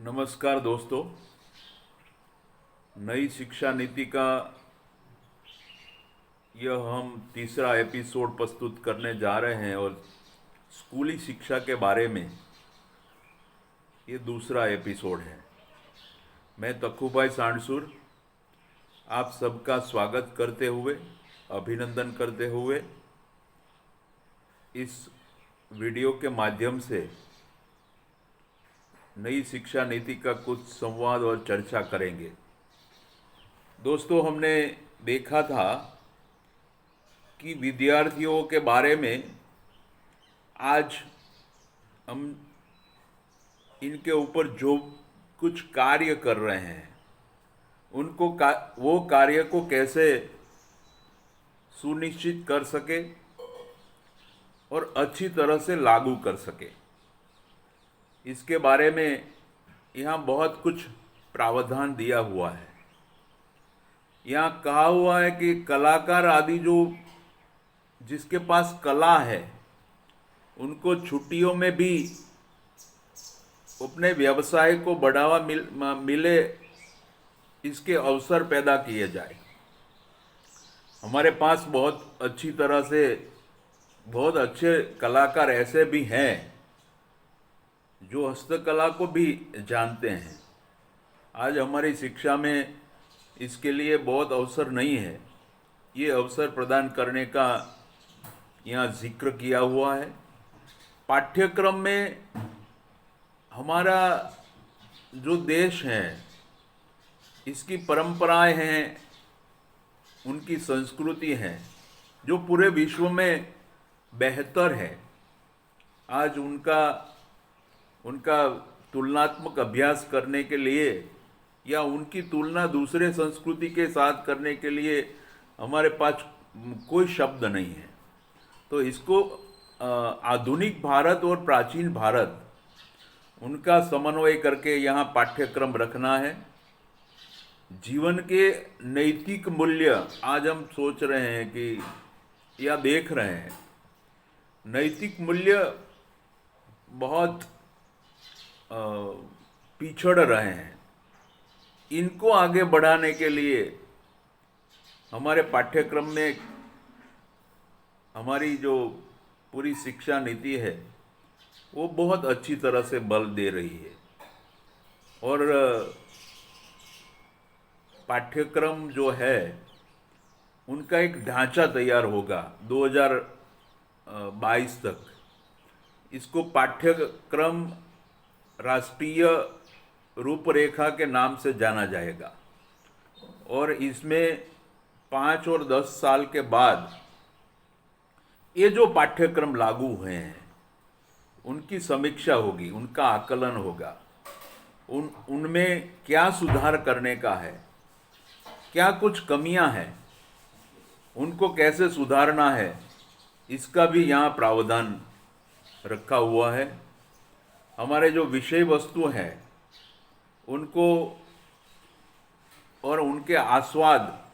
नमस्कार दोस्तों। नई शिक्षा नीति का यह हम तीसरा एपिसोड प्रस्तुत करने जा रहे हैं और स्कूली शिक्षा के बारे में ये दूसरा एपिसोड है। मैं तक्खूभाई सांडसूर आप सबका स्वागत करते हुए, अभिनंदन करते हुए इस वीडियो के माध्यम से नई शिक्षा नीति का कुछ संवाद और चर्चा करेंगे। दोस्तों, हमने देखा था कि विद्यार्थियों के बारे में आज हम इनके ऊपर जो कुछ कार्य कर रहे हैं उनको वो कार्य को कैसे सुनिश्चित कर सके और अच्छी तरह से लागू कर सके, इसके बारे में यहाँ बहुत कुछ प्रावधान दिया हुआ है। यहाँ कहा हुआ है कि कलाकार आदि जो जिसके पास कला है उनको छुट्टियों में भी अपने व्यवसाय को बढ़ावा मिले, इसके अवसर पैदा किए जाए। हमारे पास बहुत अच्छी तरह से बहुत अच्छे कलाकार ऐसे भी हैं जो हस्तकला को भी जानते हैं। आज हमारी शिक्षा में इसके लिए बहुत अवसर नहीं है। ये अवसर प्रदान करने का यहाँ जिक्र किया हुआ है। पाठ्यक्रम में हमारा जो देश है, इसकी परंपराएं हैं, उनकी संस्कृति है जो पूरे विश्व में बेहतर है। आज उनका तुलनात्मक अभ्यास करने के लिए या उनकी तुलना दूसरे संस्कृति के साथ करने के लिए हमारे पास कोई शब्द नहीं है। तो इसको आधुनिक भारत और प्राचीन भारत, उनका समन्वय करके यहाँ पाठ्यक्रम रखना है। जीवन के नैतिक मूल्य आज हम सोच रहे हैं कि या देख रहे हैं, नैतिक मूल्य बहुत पिछड़ रहे हैं। इनको आगे बढ़ाने के लिए हमारे पाठ्यक्रम में हमारी जो पूरी शिक्षा नीति है वो बहुत अच्छी तरह से बल दे रही है। और पाठ्यक्रम जो है उनका एक ढांचा तैयार होगा 2022 तक। इसको पाठ्यक्रम राष्ट्रीय रूपरेखा के नाम से जाना जाएगा और इसमें 5 और 10 साल के बाद ये जो पाठ्यक्रम लागू हुए हैं उनकी समीक्षा होगी, उनका आकलन होगा, उनमें क्या सुधार करने का है, क्या कुछ कमियां हैं, उनको कैसे सुधारना है, इसका भी यहाँ प्रावधान रखा हुआ है। हमारे जो विषय वस्तु हैं उनको और उनके आस्वाद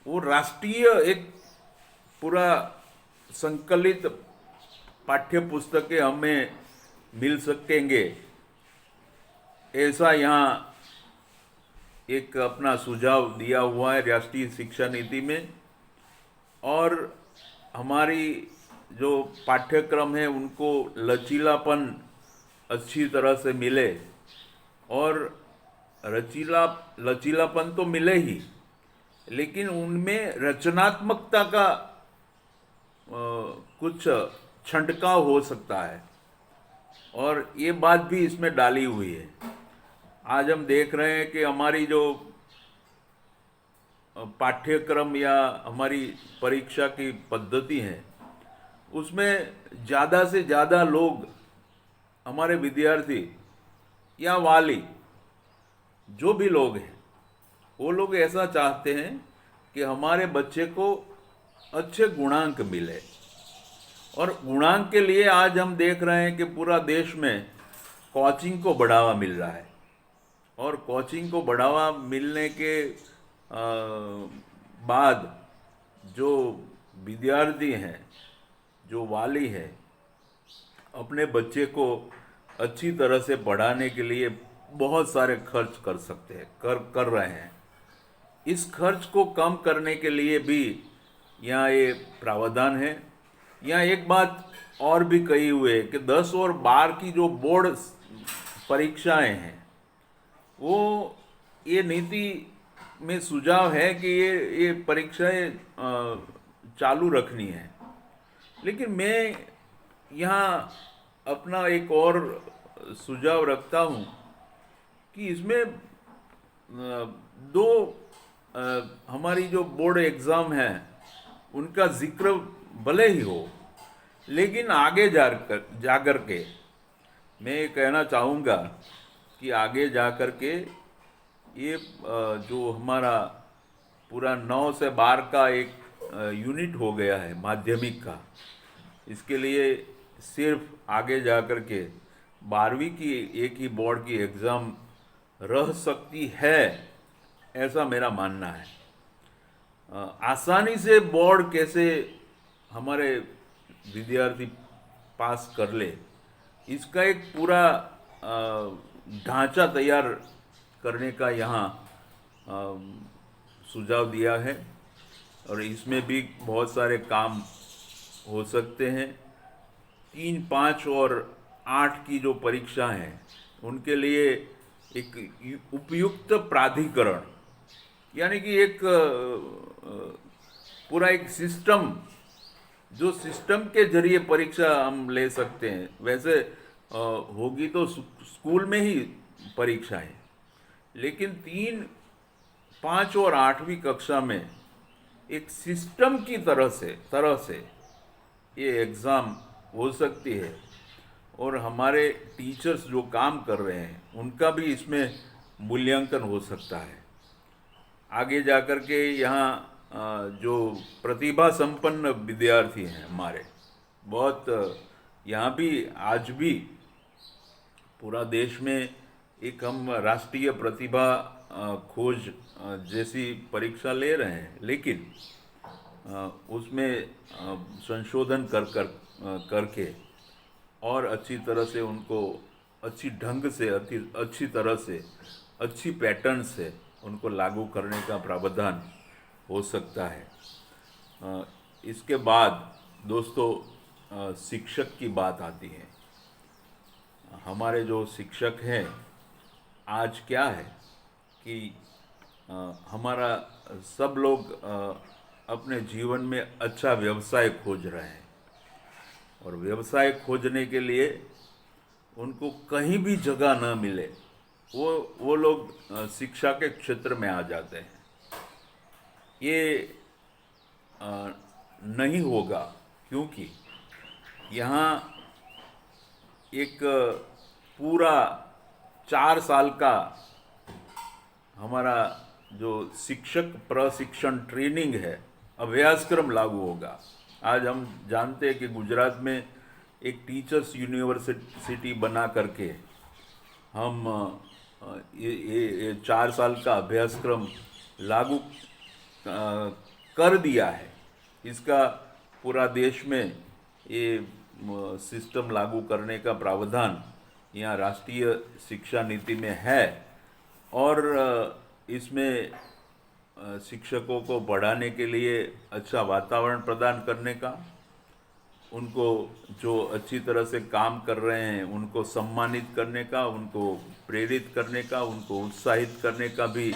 वो राष्ट्रीय एक पूरा संकलित पाठ्य पुस्तकें हमें मिल सकेंगे, ऐसा यहाँ एक अपना सुझाव दिया हुआ है राष्ट्रीय शिक्षा नीति में। और हमारी जो पाठ्यक्रम है उनको लचीलापन अच्छी तरह से मिले, और लचीलापन तो मिले ही, लेकिन उनमें रचनात्मकता का कुछ छंटकाव हो सकता है, और ये बात भी इसमें डाली हुई है। आज हम देख रहे हैं कि हमारी जो पाठ्यक्रम या हमारी परीक्षा की पद्धति है उसमें ज़्यादा से ज़्यादा लोग, हमारे विद्यार्थी या वाली जो भी लोग हैं, वो लोग ऐसा चाहते हैं कि हमारे बच्चे को अच्छे गुणांक मिले। और गुणांक के लिए आज हम देख रहे हैं कि पूरा देश में कोचिंग को बढ़ावा मिल रहा है, और कोचिंग को बढ़ावा मिलने के बाद जो विद्यार्थी हैं, जो वाली हैं, अपने बच्चे को अच्छी तरह से पढ़ाने के लिए बहुत सारे खर्च कर सकते हैं, कर रहे हैं। इस खर्च को कम करने के लिए भी यहाँ ये प्रावधान है। यहाँ एक बात और भी कही हुई है कि 10 और 12 की जो बोर्ड परीक्षाएं हैं, वो ये नीति में सुझाव है कि ये परीक्षाएं चालू रखनी है। लेकिन मैं यहाँ अपना एक और सुझाव रखता हूँ कि इसमें दो हमारी जो बोर्ड एग्ज़ाम है उनका जिक्र भले ही हो, लेकिन आगे जाकर के मैं ये कहना चाहूँगा कि आगे जाकर के ये जो हमारा पूरा 9 से 12 का एक यूनिट हो गया है माध्यमिक का, इसके लिए सिर्फ आगे जाकर के 12वीं की एक ही बोर्ड की एग्ज़ाम रह सकती है, ऐसा मेरा मानना है। आसानी से बोर्ड कैसे हमारे विद्यार्थी पास कर ले, इसका एक पूरा ढांचा तैयार करने का यहाँ सुझाव दिया है, और इसमें भी बहुत सारे काम हो सकते हैं। 3, 5 और 8 की जो परीक्षा हैं उनके लिए एक उपयुक्त प्राधिकरण, यानी कि एक पूरा एक सिस्टम, जो सिस्टम के जरिए परीक्षा हम ले सकते हैं। वैसे होगी तो स्कूल में ही परीक्षा है, लेकिन 3, 5 और 8वीं कक्षा में एक सिस्टम की तरह से ये एग्ज़ाम हो सकती है, और हमारे टीचर्स जो काम कर रहे हैं उनका भी इसमें मूल्यांकन हो सकता है। आगे जाकर के यहाँ जो प्रतिभा संपन्न विद्यार्थी हैं हमारे, बहुत यहाँ भी आज भी पूरा देश में एक हम राष्ट्रीय प्रतिभा खोज जैसी परीक्षा ले रहे हैं, लेकिन उसमें संशोधन करके और अच्छी तरह से उनको अच्छी ढंग से अच्छी तरह से अच्छी पैटर्न से उनको लागू करने का प्रावधान हो सकता है। इसके बाद दोस्तों शिक्षक की बात आती है। हमारे जो शिक्षक हैं, आज क्या है कि हमारा सब लोग अपने जीवन में अच्छा व्यवसाय खोज रहे हैं, और व्यवसाय खोजने के लिए उनको कहीं भी जगह न मिले, वो लोग शिक्षा के क्षेत्र में आ जाते हैं। ये नहीं होगा, क्योंकि यहाँ एक पूरा 4 साल का हमारा जो शिक्षक प्रशिक्षण ट्रेनिंग है, अभ्यासक्रम लागू होगा। आज हम जानते हैं कि गुजरात में एक टीचर्स यूनिवर्सिटी बना करके हम ये 4 साल का अभ्यासक्रम लागू कर दिया है। इसका पूरा देश में ये सिस्टम लागू करने का प्रावधान यहाँ राष्ट्रीय शिक्षा नीति में है, और इसमें शिक्षकों को बढ़ाने के लिए अच्छा वातावरण प्रदान करने का, उनको जो अच्छी तरह से काम कर रहे हैं उनको सम्मानित करने का, उनको प्रेरित करने का, उनको उत्साहित करने का भी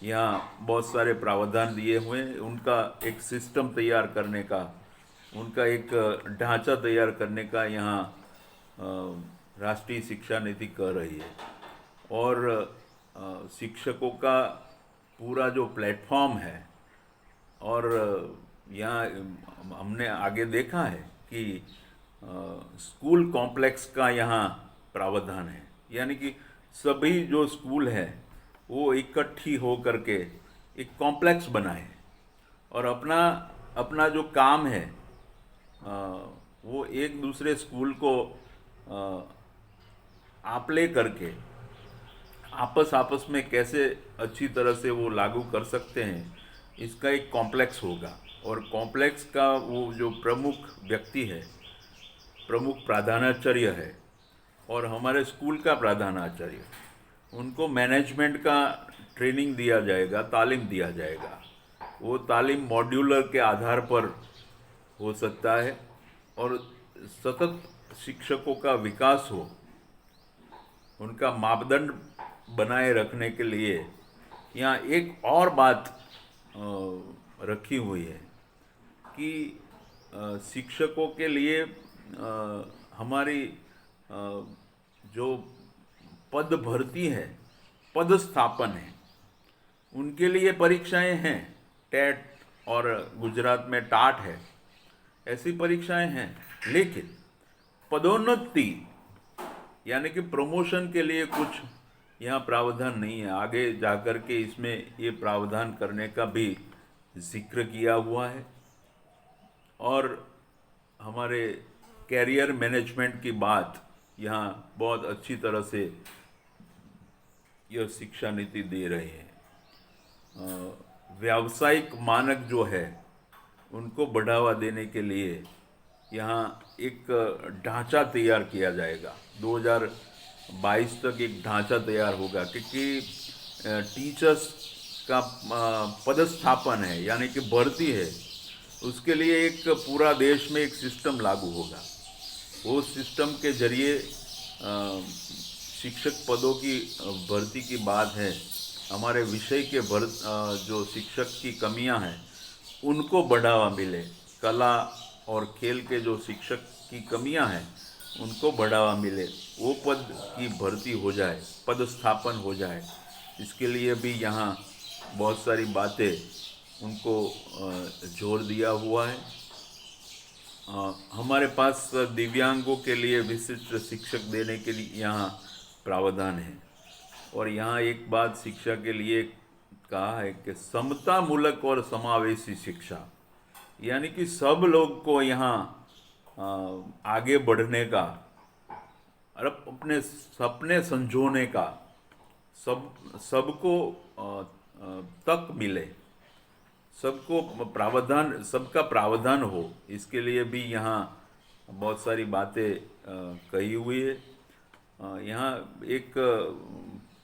यहाँ बहुत सारे प्रावधान दिए हुए हैं। उनका एक सिस्टम तैयार करने का, उनका एक ढांचा तैयार करने का यहाँ राष्ट्रीय शिक्षा नीति कर रही है। और शिक्षकों का पूरा जो प्लेटफॉर्म है, और यहाँ हमने आगे देखा है कि स्कूल कॉम्प्लेक्स का यहाँ प्रावधान है, यानी कि सभी जो स्कूल हैं वो इकट्ठी हो करके एक कॉम्प्लेक्स बनाए, और अपना जो काम है वो एक दूसरे स्कूल को आपले करके आपस में कैसे अच्छी तरह से वो लागू कर सकते हैं, इसका एक कॉम्प्लेक्स होगा। और कॉम्प्लेक्स का वो जो प्रमुख व्यक्ति है, प्रमुख प्रधानाचार्य है, और हमारे स्कूल का प्रधानाचार्य, उनको मैनेजमेंट का ट्रेनिंग दिया जाएगा, तालीम दिया जाएगा। वो तालीम मॉड्यूलर के आधार पर हो सकता है और सतत शिक्षकों का विकास हो, उनका मापदंड बनाए रखने के लिए यहाँ एक और बात रखी हुई है कि शिक्षकों के लिए हमारी जो पद भर्ती है, पद स्थापन है, उनके लिए परीक्षाएं हैं। टेट और गुजरात में टाट है, ऐसी परीक्षाएं हैं। लेकिन पदोन्नति यानी कि प्रमोशन के लिए कुछ यहाँ प्रावधान नहीं है। आगे जाकर के इसमें ये प्रावधान करने का भी जिक्र किया हुआ है। और हमारे कैरियर मैनेजमेंट की बात यहाँ बहुत अच्छी तरह से यह शिक्षा नीति दे रहे हैं। व्यावसायिक मानक जो है उनको बढ़ावा देने के लिए यहाँ एक ढांचा तैयार किया जाएगा। 2022 तक एक ढांचा तैयार होगा, क्योंकि टीचर्स का पदस्थापन है यानी कि भर्ती है, उसके लिए एक पूरा देश में एक सिस्टम लागू होगा। वो सिस्टम के जरिए शिक्षक पदों की भर्ती की बात है। हमारे विषय के जो शिक्षक की कमियां हैं उनको बढ़ावा मिले। कला और खेल के जो शिक्षक की कमियां हैं उनको बढ़ावा मिले, वो पद की भर्ती हो जाए, पदस्थापन हो जाए। इसके लिए भी यहाँ बहुत सारी बातें उनको जोर दिया हुआ है। हमारे पास दिव्यांगों के लिए विशिष्ट शिक्षक देने के लिए यहाँ प्रावधान है। और यहाँ एक बात शिक्षा के लिए कहा है कि समतामूलक और समावेशी शिक्षा, यानी कि सब लोग को यहाँ आगे बढ़ने का और अपने सपने संजोने का सबको तक मिले, सबको प्रावधान, सबका प्रावधान हो। इसके लिए भी यहाँ बहुत सारी बातें कही हुई है। यहाँ एक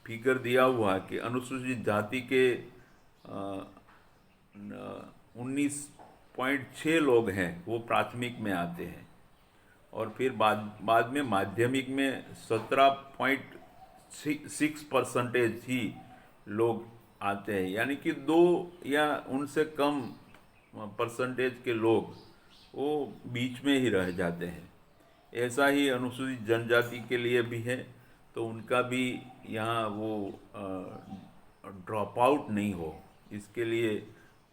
फिगर दिया हुआ है कि अनुसूचित जाति के 19.6 लोग हैं वो प्राथमिक में आते हैं, और फिर बाद में माध्यमिक में 17.6% ही लोग आते हैं, यानी कि 2 या उनसे कम परसेंटेज के लोग वो बीच में ही रह जाते हैं। ऐसा ही अनुसूचित जनजाति के लिए भी है, तो उनका भी यहाँ वो ड्रॉप आउट नहीं हो, इसके लिए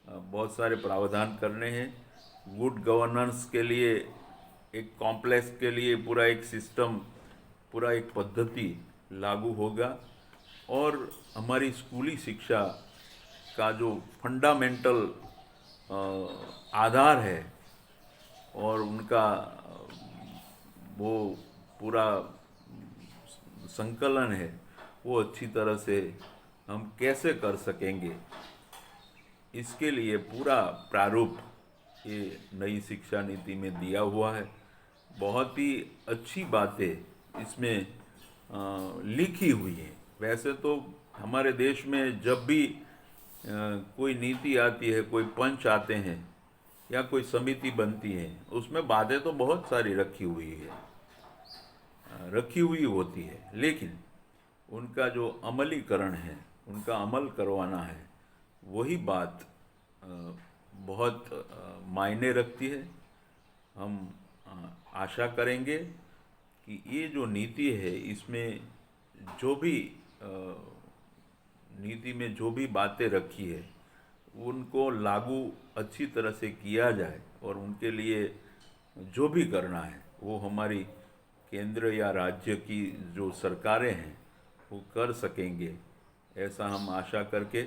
बहुत सारे प्रावधान करने हैं। गुड गवर्नेंस के लिए एक कॉम्प्लेक्स के लिए पूरा एक सिस्टम, पूरा एक पद्धति लागू होगा। और हमारी स्कूली शिक्षा का जो फंडामेंटल आधार है और उनका वो पूरा संकलन है, वो अच्छी तरह से हम कैसे कर सकेंगे, इसके लिए पूरा प्रारूप ये नई शिक्षा नीति में दिया हुआ है। बहुत ही अच्छी बातें इसमें लिखी हुई हैं। वैसे तो हमारे देश में जब भी कोई नीति आती है, कोई पंच आते हैं या कोई समिति बनती है, उसमें बातें तो बहुत सारी रखी हुई होती है, लेकिन उनका जो अमलीकरण है, उनका अमल करवाना है, वही बात बहुत मायने रखती है। हम आशा करेंगे कि ये जो नीति है, इसमें जो भी नीति में जो भी बातें रखी है उनको लागू अच्छी तरह से किया जाए, और उनके लिए जो भी करना है वो हमारी केंद्र या राज्य की जो सरकारें हैं वो कर सकेंगे, ऐसा हम आशा करके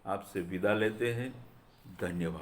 आपसे विदा लेते हैं। धन्यवाद।